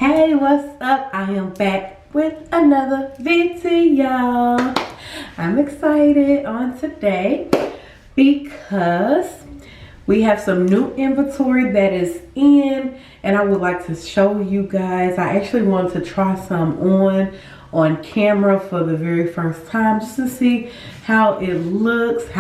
Hey, what's up? I am back with another video. I'm excited on today because we have some new inventory that is in, and I would like to show you guys. I actually wanted to try some on camera for the very first time just to see how it looks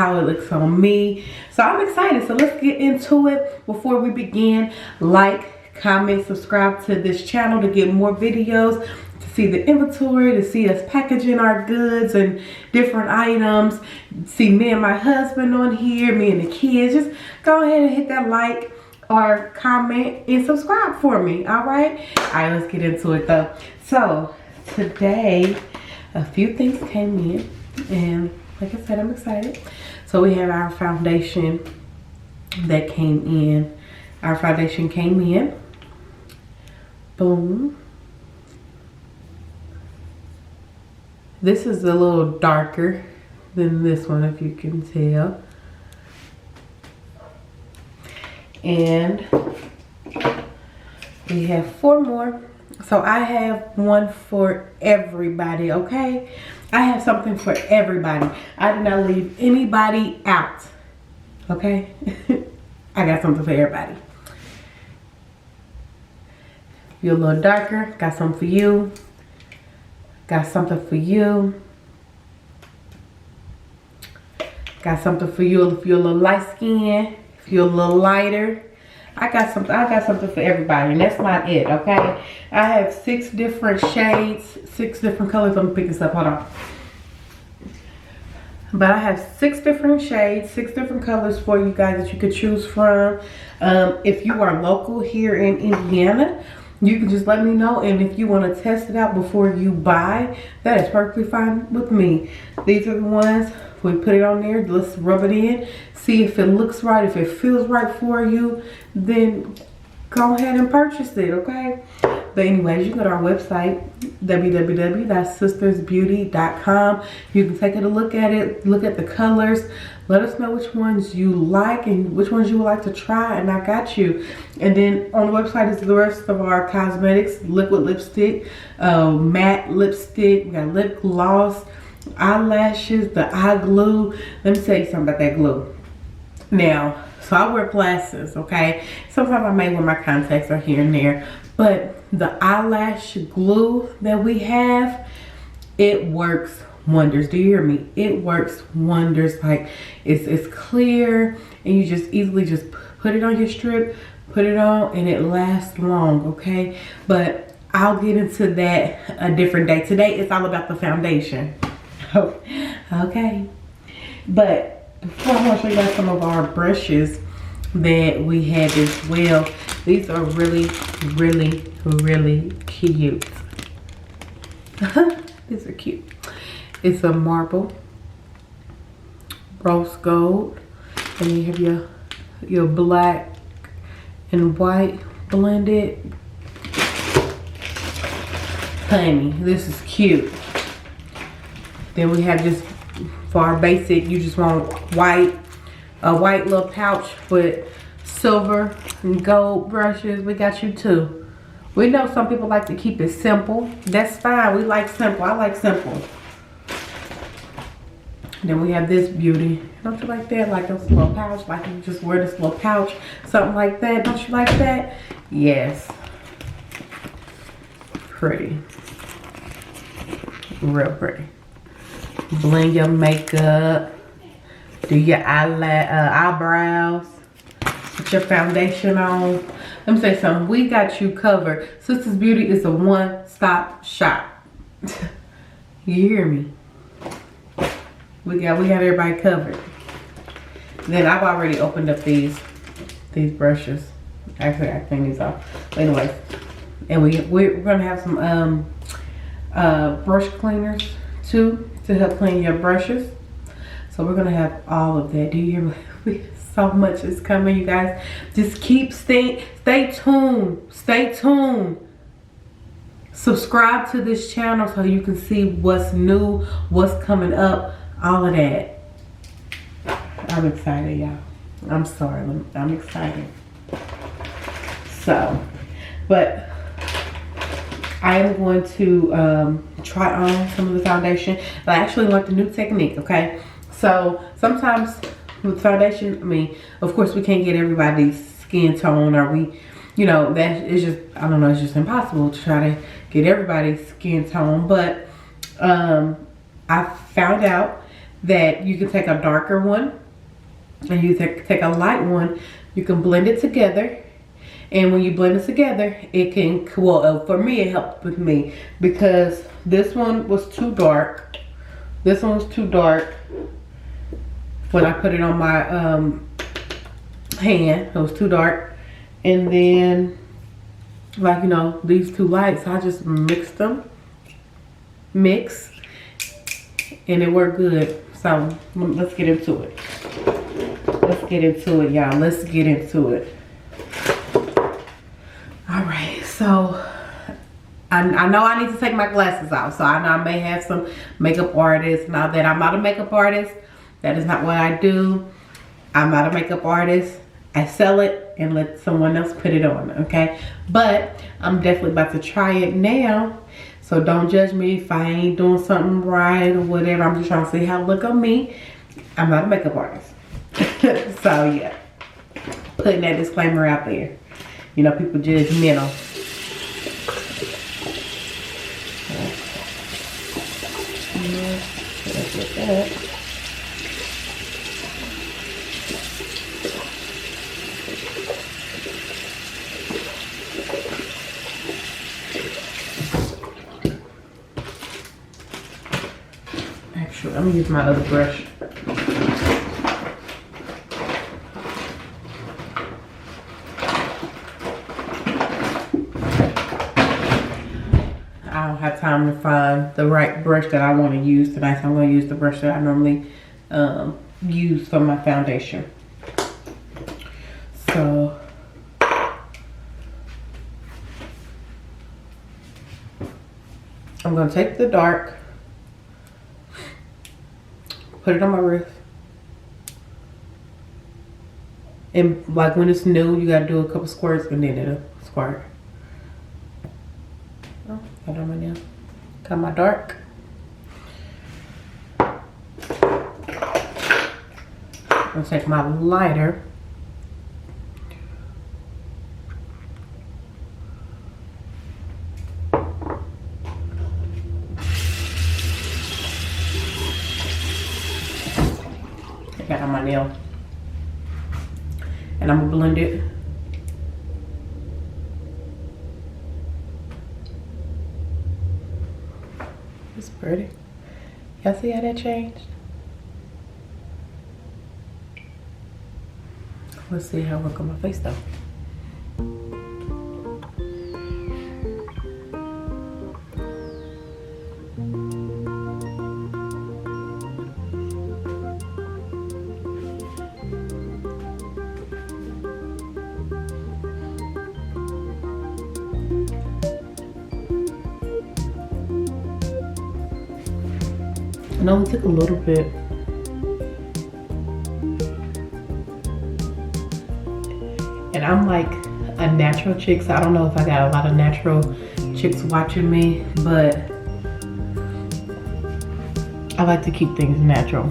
on me. So I'm excited. So let's get into it. Before we begin, like, comment, subscribe to this channel to get more videos, to see the inventory, to see us packaging our goods and different items, see me and my husband on here, me and the kids. Just go ahead and hit that like or comment and subscribe for me. All right, let's get into it though. So today a few things came in, and like I said, I'm excited. So we have our foundation that came in. Our foundation came in. Boom. This is a little darker than this one, if you can tell. And we have 4 more. So I have one for everybody, okay? I have something for everybody. I did not leave anybody out, okay? I got something for everybody. You're a little darker, got something for you. Got something for you. Got something for you if you're a little light skinned, if you're a little lighter. I got something for everybody, and that's not it, okay? I have 6 different shades, 6 different colors. I'm gonna pick this up, hold on. But I have 6 different shades, 6 different colors for you guys that you could choose from. If you are local here in Indiana, you can just let me know, and if you want to test it out before you buy, that is perfectly fine with me. These are the ones, we put it on there, let's rub it in, see if it looks right, if it feels right for you, then go ahead and purchase it, okay? But anyways, you can go to our website, www.sistersbeauty.com. You can take a look at it, look at the colors, let us know which ones you like and which ones you would like to try, and I got you. And then on the website is the rest of our cosmetics: liquid lipstick, matte lipstick, we got lip gloss, eyelashes, the eye glue. Let me tell you something about that glue. Now, so I wear glasses, okay? Sometimes I may wear my contacts or here and there, but the eyelash glue that we have, it works wonders. Do you hear me? It works wonders. Like it's clear, and you just easily just put it on your strip, put it on, and it lasts long, okay? But I'll get into that a different day. Today it's all about the foundation. Okay, but before, I want to show you guys some of our brushes that we had as well. These are really cute. These are cute. It's a marble, rose gold, and you have your black and white blended. Honey, this is cute. Then we have just, for our basic, you just want a white little pouch with silver and gold brushes. We got you too. We know some people like to keep it simple. That's fine. We like simple. I like simple. Then we have this beauty. Don't you like that? Like this little pouch, like you just wear this little pouch, something like that. Don't you like that? Yes. Pretty. Real pretty. Blend your makeup, do your eyebrows, put your foundation on. Let me say something. We got you covered. Sisters Beauty is a one-stop shop. You hear me? We got everybody covered. Then I've already opened up these brushes. Actually, I cleaned these off. But anyways, and we're gonna have some brush cleaners too to help clean your brushes. So we're gonna have all of that. Do you hear me? So much is coming, you guys. Just stay tuned. Subscribe to this channel so you can see what's new, what's coming up, all of that. I'm excited, y'all. I'm sorry, I'm excited. So, but I am going to try on some of the foundation. I actually learned the new technique, okay? So sometimes with foundation, I mean, of course we can't get everybody's skin tone, or we, you know, that is just, I don't know, it's just impossible to try to get everybody's skin tone. But I found out that you can take a darker one and you take a light one, you can blend it together. And when you blend it together, it can, well, for me, it helped with me because this one was too dark. This one was too dark when I put it on my hand. It was too dark. And then, like, you know, these two lights, I just mixed them. Mix. And it worked good. So, let's get into it. Let's get into it, y'all. Let's get into it. Alright, so I know I need to take my glasses off. So I know I may have some makeup artists. Now that I'm not a makeup artist, that is not what I do. I'm not a makeup artist. I sell it and let someone else put it on, okay? But I'm definitely about to try it now. So don't judge me if I ain't doing something right or whatever. I'm just trying to see how it look on me. I'm not a makeup artist. So yeah, putting that disclaimer out there. You know, people judgmental. Actually, I'm gonna use my other brush. I don't have time to find the right brush that I want to use tonight, so I'm going to use the brush that I normally use for my foundation. So I'm going to take the dark, put it on my wrist, and like when it's new, you got to do a couple squirts and then it'll squirt. Oh, got on my nail. Got my dark. I'm gonna take my lighter. Got on my nail. And I'm gonna blend it. It's pretty. Y'all see how that changed? Let's see how it look on my face though. It only took a little bit. And I'm like a natural chick, so I don't know if I got a lot of natural chicks watching me, but I like to keep things natural.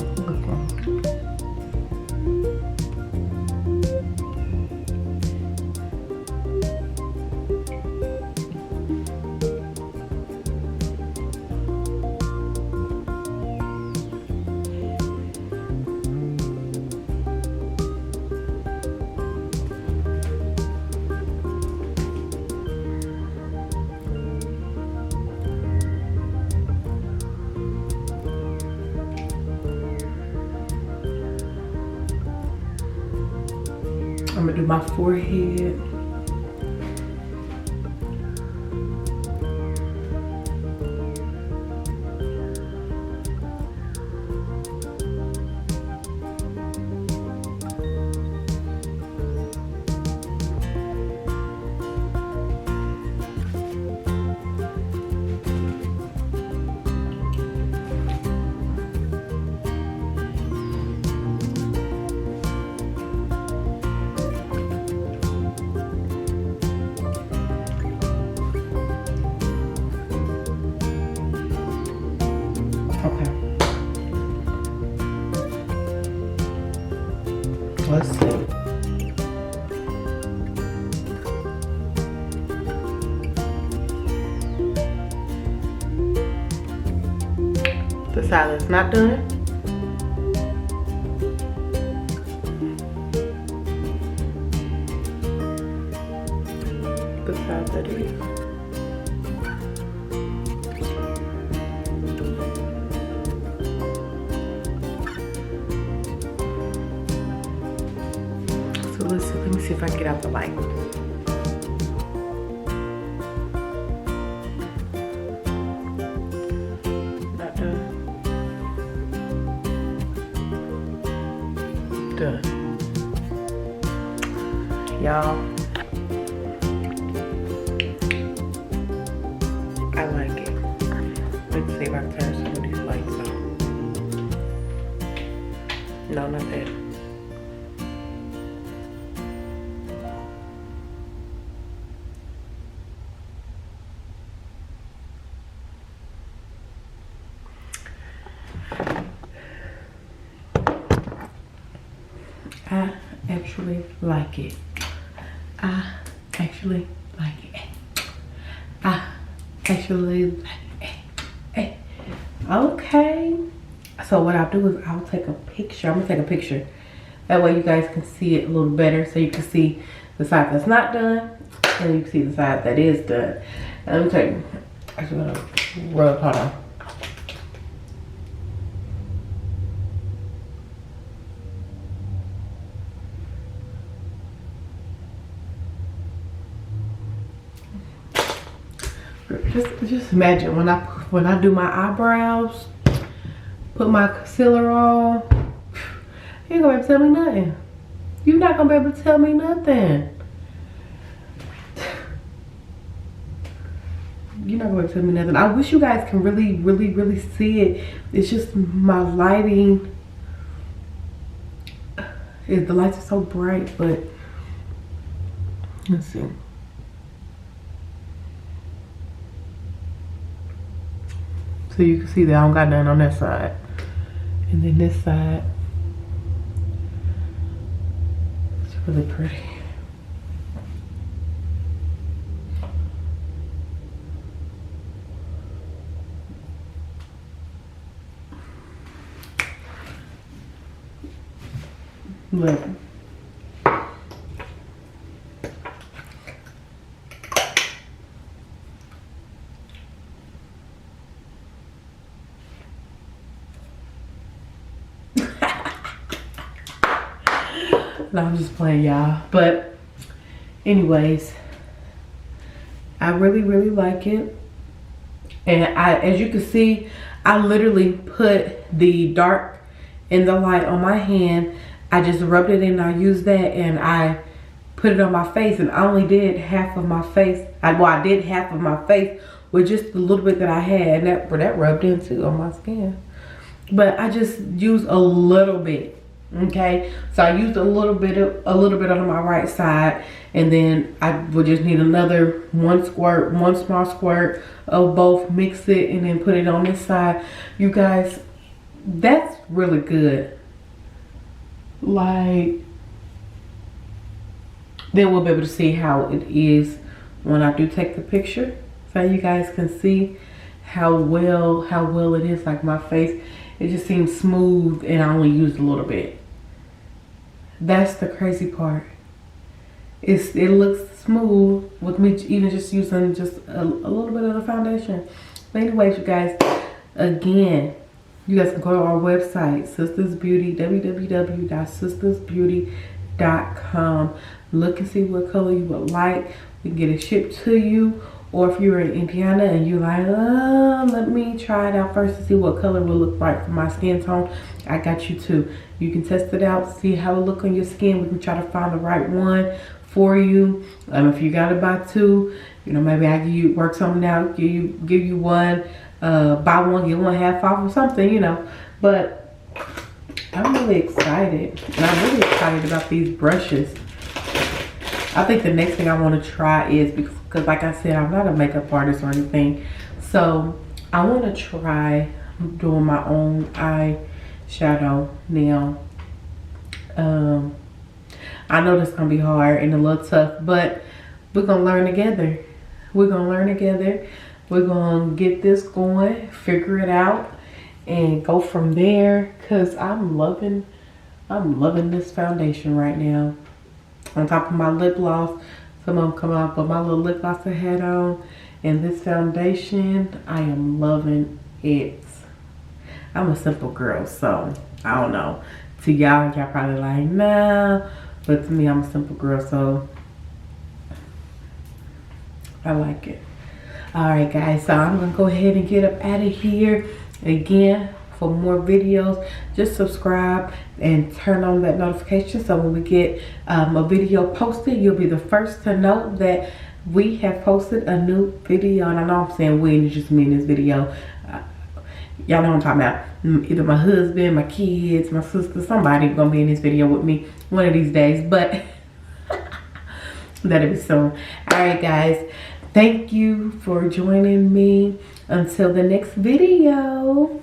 I'm gonna do my forehead. The side that's not done. The side that is. So let's see, let me see if I can get out the light. Not done. Done. Y'all, I like it. Let's see if I can turn some of these lights on. No, not that. I actually like it. I actually like it. I actually like it. Okay. So what I'll do is I'll take a picture. I'm gonna take a picture. That way you guys can see it a little better. So you can see the side that's not done and you can see the side that is done. And let me tell you, I'm gonna rub, hold on. Just imagine when I do my eyebrows, put my concealer on, you ain't gonna be able to tell me nothing. You're not gonna be able to tell me nothing. You're not gonna tell me nothing. I wish you guys can really see it. It's just my lighting. The lights are so bright, but let's see. So you can see that I don't got nothing on that side. And then this side, it's really pretty. Look. No, I'm just playing, y'all. But anyways, I really like it. And as you can see, I literally put the dark and the light on my hand. I just rubbed it in, I used that, and I put it on my face, and I only did half of my face. I did half of my face with just a little bit that I had, and that rubbed into on my skin. But I just used a little bit. Okay, so I used a little bit on my right side, and then I would just need another one small squirt of both, mix it, and then put it on this side. You guys, that's really good. Like, then we'll be able to see how it is when I do take the picture, so you guys can see how well it is. Like, my face, it just seems smooth, and I only used a little bit. That's the crazy part. It looks smooth with me even just using just a little bit of the foundation. But anyways, you guys, again, you guys can go to our website, Sisters Beauty, www.sistersbeauty.com. Look and see what color you would like. We can get it shipped to you. Or if you're in Indiana and you're like, let me try it out first to see what color will look right for my skin tone, I got you too. You can test it out, see how it look on your skin. We can try to find the right one for you. If you gotta buy two, you know, maybe I can work something out, give you one, buy one, get one half off or something, you know. But I'm really excited. And I'm really excited about these brushes. I think the next thing I want to try is, because like I said, I'm not a makeup artist or anything, so I want to try doing my own eyeshadow now. I know that's gonna be hard and a little tough, but we're gonna learn together. We're gonna get this going, figure it out, and go from there, because I'm loving this foundation right now. On top of my lip gloss, some of them come out, but my little lip gloss I had on and this foundation, I am loving it. I'm a simple girl, so I don't know. To y'all probably like, nah, but to me, I'm a simple girl, so I like it. All right, guys, so I'm gonna go ahead and get up out of here. Again, for more videos, just subscribe and turn on that notification, so when we get a video posted, you'll be the first to know that we have posted a new video. And I know I'm saying we, and it's just me in this video. Y'all know what I'm talking about. Either my husband, my kids, my sister, somebody gonna be in this video with me one of these days, but that'll be soon. All right, guys, thank you for joining me. Until the next video.